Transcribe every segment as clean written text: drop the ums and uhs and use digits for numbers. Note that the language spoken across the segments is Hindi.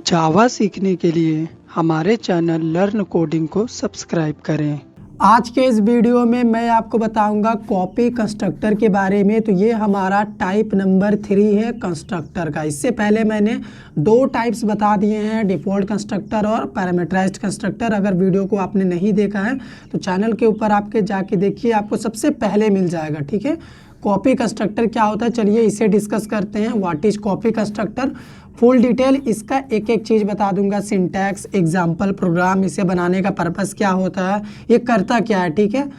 जावा सीखने के लिए हमारे चैनल लर्न कोडिंग को सब्सक्राइब करें। आज के इस वीडियो में मैं आपको बताऊंगा कॉपी कंस्ट्रक्टर के बारे में। तो ये हमारा टाइप नंबर 3 है कंस्ट्रक्टर का। इससे पहले मैंने 2 टाइप्स बता दिए हैं, डिफ़ॉल्ट कंस्ट्रक्टर और पैरामीटराइज्ड कंस्ट्रक्टर। अगर वीडियो को आपने नहीं देखा है तो चैनल के ऊपर आपके जाके देखिए, आपको सबसे पहले मिल जाएगा। ठीक है, कॉपी कंस्ट्रक्टर क्या होता है, चलिए इसे डिस्कस करते हैं। What is copy constructor, full detail इसका एक एक चीज़ बता दूंगा, सिंटैक्स, एग्जाम्पल, प्रोग्राम, इसे बनाने का पर्पस क्या होता है, ये करता क्या है। ठीक है,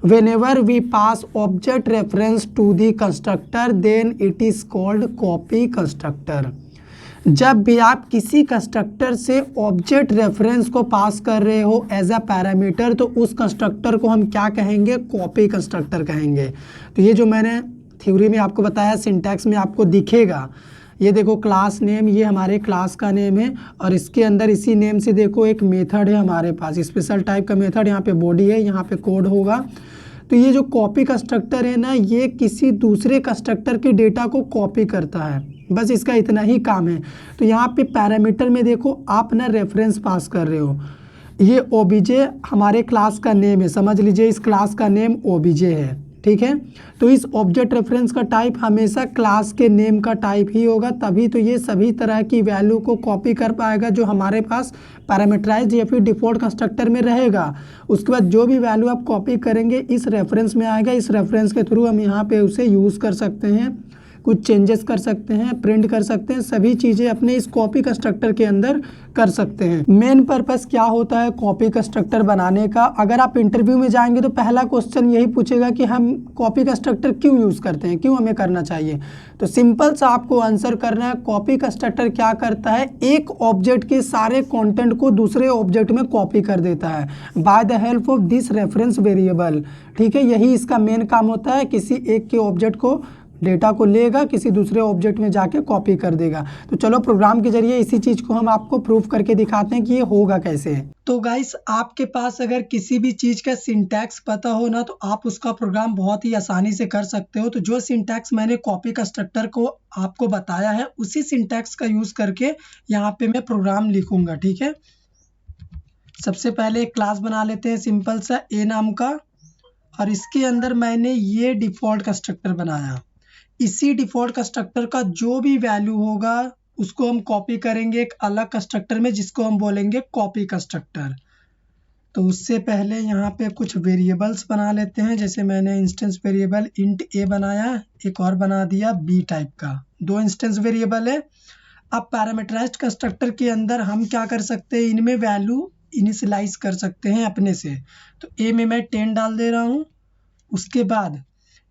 whenever we pass object reference to the constructor then it is called copy constructor. जब भी आप किसी कंस्ट्रक्टर से ऑब्जेक्ट रेफरेंस को पास कर रहे हो एज अ पैरामीटर, तो उस कंस्ट्रक्टर को हम क्या कहेंगे, कॉपी कंस्ट्रक्टर कहेंगे। तो ये जो मैंने थ्योरी में आपको बताया, सिंटैक्स में आपको दिखेगा। ये देखो क्लास नेम, ये हमारे क्लास का नेम है और इसके अंदर इसी नेम से देखो एक मेथड है हमारे पास, स्पेशल टाइप का मेथड। यहाँ पे बॉडी है, यहाँ पे कोड होगा। तो ये जो कॉपी कंस्ट्रक्टर है ना, ये किसी दूसरे कंस्ट्रक्टर के डेटा को कॉपी करता है, बस इसका इतना ही काम है। तो यहाँ पे पैरामीटर में देखो आप ना रेफरेंस पास कर रहे हो, ये ओबीजे हमारे क्लास का नेम है, समझ लीजिए इस क्लास का नेम ओबीजे है। ठीक है, तो इस ऑब्जेक्ट रेफरेंस का टाइप हमेशा क्लास के नेम का टाइप ही होगा, तभी तो ये सभी तरह की वैल्यू को कॉपी कर पाएगा जो हमारे पास पैरामीटराइज्ड या फिर डिफ़ॉल्ट कंस्ट्रक्टर में रहेगा। उसके बाद जो भी वैल्यू आप कॉपी करेंगे इस रेफरेंस में आएगा, इस रेफरेंस के थ्रू हम यहाँ पे उसे यूज़ कर सकते हैं, कुछ चेंजेस कर सकते हैं, प्रिंट कर सकते हैं, सभी चीज़ें अपने इस कॉपी कंस्ट्रक्टर के अंदर कर सकते हैं। मेन पर्पस क्या होता है कॉपी कंस्ट्रक्टर बनाने का, अगर आप इंटरव्यू में जाएंगे तो पहला क्वेश्चन यही पूछेगा कि हम कॉपी कंस्ट्रक्टर क्यों यूज़ करते हैं, क्यों हमें करना चाहिए। तो सिंपल सा आपको आंसर करना है, कॉपी कंस्ट्रक्टर क्या करता है, एक ऑब्जेक्ट के सारे कॉन्टेंट को दूसरे ऑब्जेक्ट में कॉपी कर देता है by the help of this reference variable. ठीक है, यही इसका मेन काम होता है, किसी एक के ऑब्जेक्ट को डेटा को लेगा, किसी दूसरे ऑब्जेक्ट में जाके कॉपी कर देगा। तो चलो प्रोग्राम के जरिए इसी चीज़ को हम आपको प्रूफ करके दिखाते हैं कि ये होगा कैसे। तो गाइस, आपके पास अगर किसी भी चीज़ का सिंटैक्स पता हो ना, तो आप उसका प्रोग्राम बहुत ही आसानी से कर सकते हो। तो जो सिंटैक्स मैंने कॉपी कंस्ट्रक्टर को आपको बताया है, उसी सिंटैक्स का यूज़ करके यहाँ पे मैं प्रोग्राम लिखूंगा। ठीक है, सबसे पहले एक क्लास बना लेते हैं सिंपल सा ए नाम का, और इसके अंदर मैंने ये डिफ़ॉल्ट कंस्ट्रक्टर बनाया। इसी डिफ़ॉल्ट कंस्ट्रक्टर का जो भी वैल्यू होगा उसको हम कॉपी करेंगे एक अलग कंस्ट्रक्टर में, जिसको हम बोलेंगे कॉपी कंस्ट्रक्टर। तो उससे पहले यहाँ पे कुछ वेरिएबल्स बना लेते हैं, जैसे मैंने इंस्टेंस वेरिएबल इंट ए बनाया, एक और बना दिया बी टाइप का, 2 इंस्टेंस वेरिएबल है। अब पैरामीटराइज्ड कंस्ट्रक्टर के अंदर हम क्या कर सकते हैं, इनमें वैल्यू इनिशियलाइज कर सकते हैं अपने से। तो ए में मैं 10 डाल दे रहा हूँ, उसके बाद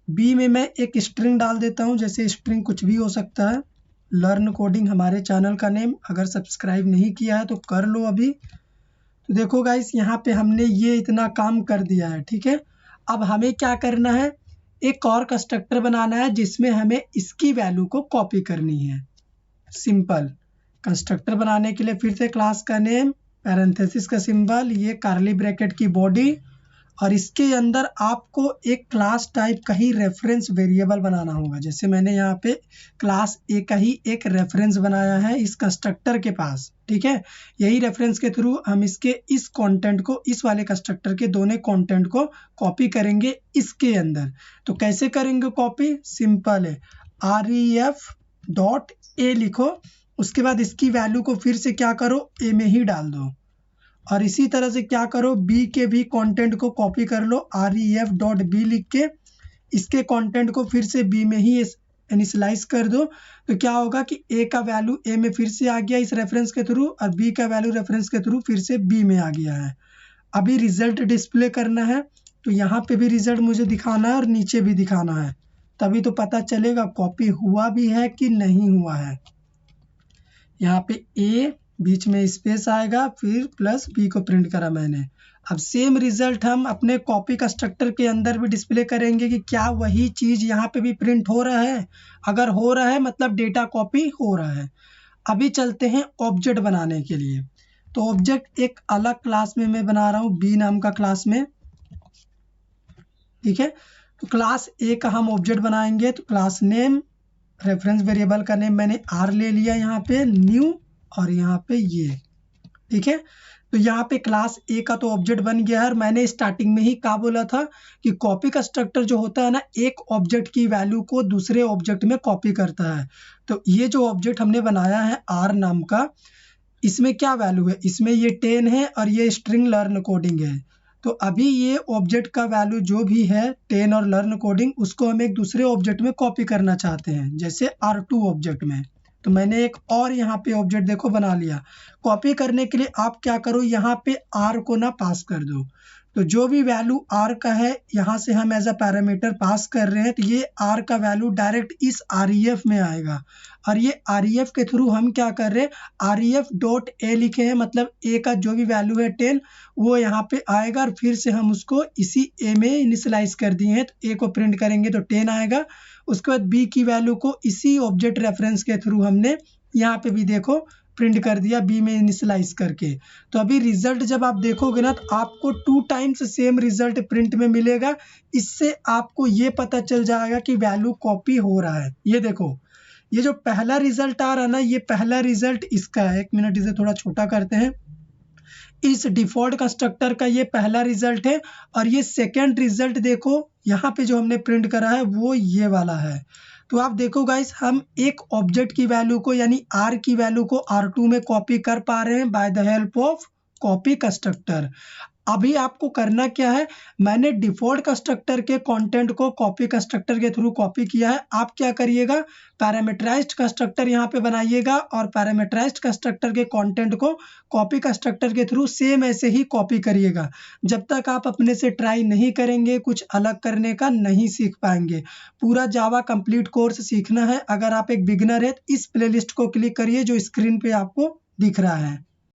बी में मैं एक स्ट्रिंग डाल देता हूं, जैसे स्ट्रिंग कुछ भी हो सकता है। लर्न कोडिंग हमारे चैनल का नेम, अगर सब्सक्राइब नहीं किया है तो कर लो अभी। तो देखो गाइस, यहाँ पे हमने ये इतना काम कर दिया है। ठीक है, अब हमें क्या करना है, एक और कंस्ट्रक्टर बनाना है जिसमें हमें इसकी वैल्यू को कॉपी करनी है। सिंपल कंस्ट्रक्टर बनाने के लिए फिर से क्लास का नेम, पैरेंथेसिस का सिंबल, ये कर्ली ब्रैकेट की बॉडी, और इसके अंदर आपको एक क्लास टाइप का ही रेफरेंस वेरिएबल बनाना होगा। जैसे मैंने यहाँ पे क्लास ए का ही एक रेफरेंस बनाया है इस कंस्ट्रक्टर के पास। ठीक है, यही रेफरेंस के थ्रू हम इसके इस कंटेंट को, इस वाले कंस्ट्रक्टर के दोनों कंटेंट को कॉपी करेंगे इसके अंदर। तो कैसे करेंगे कॉपी, सिंपल है, ref.a लिखो, उसके बाद इसकी वैल्यू को फिर से क्या करो, ए में ही डाल दो, और इसी तरह से क्या करो, बी के भी कंटेंट को कॉपी कर लो, ref.b लिख के इसके कंटेंट को फिर से बी में ही इनिशियलाइज कर दो। तो क्या होगा कि ए का वैल्यू ए में फिर से आ गया इस रेफरेंस के थ्रू, और बी का वैल्यू रेफरेंस के थ्रू फिर से बी में आ गया है। अभी रिजल्ट डिस्प्ले करना है, तो यहाँ पे भी रिजल्ट मुझे दिखाना है और नीचे भी दिखाना है, तभी तो पता चलेगा कॉपी हुआ भी है कि नहीं हुआ है। यहाँ पे ए बीच में स्पेस आएगा, फिर प्लस बी को प्रिंट करा मैंने। अब सेम रिजल्ट हम अपने कॉपी कंस्ट्रक्टर के अंदर भी डिस्प्ले करेंगे कि क्या वही चीज़ यहाँ पे भी प्रिंट हो रहा है। अगर हो रहा है मतलब डेटा कॉपी हो रहा है। अभी चलते हैं ऑब्जेक्ट बनाने के लिए। तो ऑब्जेक्ट एक अलग क्लास में मैं बना रहा हूँ, बी नाम का क्लास में। ठीक है, तो क्लास ए का हम ऑब्जेक्ट बनाएंगे। तो क्लास नेम, रेफरेंस वेरिएबल का नेम मैंने आर ले लिया, यहाँ पे न्यू और यहाँ पे ये, ठीक है। तो यहाँ पे क्लास ए का तो ऑब्जेक्ट बन गया है। और मैंने स्टार्टिंग में ही क्या बोला था कि कॉपी कंस्ट्रक्टर जो होता है ना, एक ऑब्जेक्ट की वैल्यू को दूसरे ऑब्जेक्ट में कॉपी करता है। तो ये जो ऑब्जेक्ट हमने बनाया है आर नाम का, इसमें क्या वैल्यू है, इसमें ये 10 है और ये स्ट्रिंग लर्न कोडिंग है। तो अभी ये ऑब्जेक्ट का वैल्यू जो भी है 10 और लर्न कोडिंग, उसको हम एक दूसरे ऑब्जेक्ट में कॉपी करना चाहते हैं, जैसे R2 ऑब्जेक्ट में। तो मैंने एक और यहाँ पे ऑब्जेक्ट देखो बना लिया। कॉपी करने के लिए आप क्या करो, यहाँ पे R को ना पास कर दो। तो जो भी वैल्यू R का है, यहाँ से हम एज अ पैरामीटर पास कर रहे हैं, तो ये R का वैल्यू डायरेक्ट इस REF में आएगा। और ये REF के थ्रू हम क्या कर रहे हैं, REF डॉट ए लिखे हैं, मतलब ए का जो भी वैल्यू है 10 वो यहाँ पे आएगा। और फिर से हम उसको इसी ए में इनिशियलाइज कर दिए हैं, तो ए को प्रिंट करेंगे तो 10 आएगा। उसके बाद बी की वैल्यू को इसी ऑब्जेक्ट रेफरेंस के थ्रू हमने यहाँ पे भी देखो प्रिंट कर दिया, बी में इनिशियलाइज करके। तो अभी रिजल्ट जब आप देखोगे ना, तो आपको 2 टाइम्स सेम रिजल्ट प्रिंट में मिलेगा। इससे आपको ये पता चल जाएगा कि वैल्यू कॉपी हो रहा है। ये देखो, ये जो पहला रिजल्ट आ रहा है ना, ये पहला रिजल्ट इसका है। 1 मिनट इसे थोड़ा छोटा करते हैं। इस डिफॉल्ट कंस्ट्रक्टर का ये पहला रिजल्ट है। और ये सेकंड रिजल्ट देखो, यहाँ पे जो हमने प्रिंट करा है वो ये वाला है। तो आप देखो गाइस, हम एक ऑब्जेक्ट की वैल्यू को यानी R की वैल्यू को R2 में कॉपी कर पा रहे हैं by the help of copy constructor. अभी आपको करना क्या है, मैंने डिफॉल्ट कंस्ट्रक्टर के कंटेंट को कॉपी कंस्ट्रक्टर के थ्रू कॉपी किया है। आप क्या करिएगा, पैरामीटराइज्ड कंस्ट्रक्टर यहाँ पे बनाइएगा और पैरामीटराइज्ड कंस्ट्रक्टर के कंटेंट को कॉपी कंस्ट्रक्टर के थ्रू सेम ऐसे ही कॉपी करिएगा। जब तक आप अपने से ट्राई नहीं करेंगे, कुछ अलग करने का नहीं सीख पाएंगे। पूरा जावा कंप्लीट कोर्स सीखना है। अगर आप एक बिगिनर है, इस प्लेलिस्ट को क्लिक करिए जो स्क्रीन पे आपको दिख रहा है।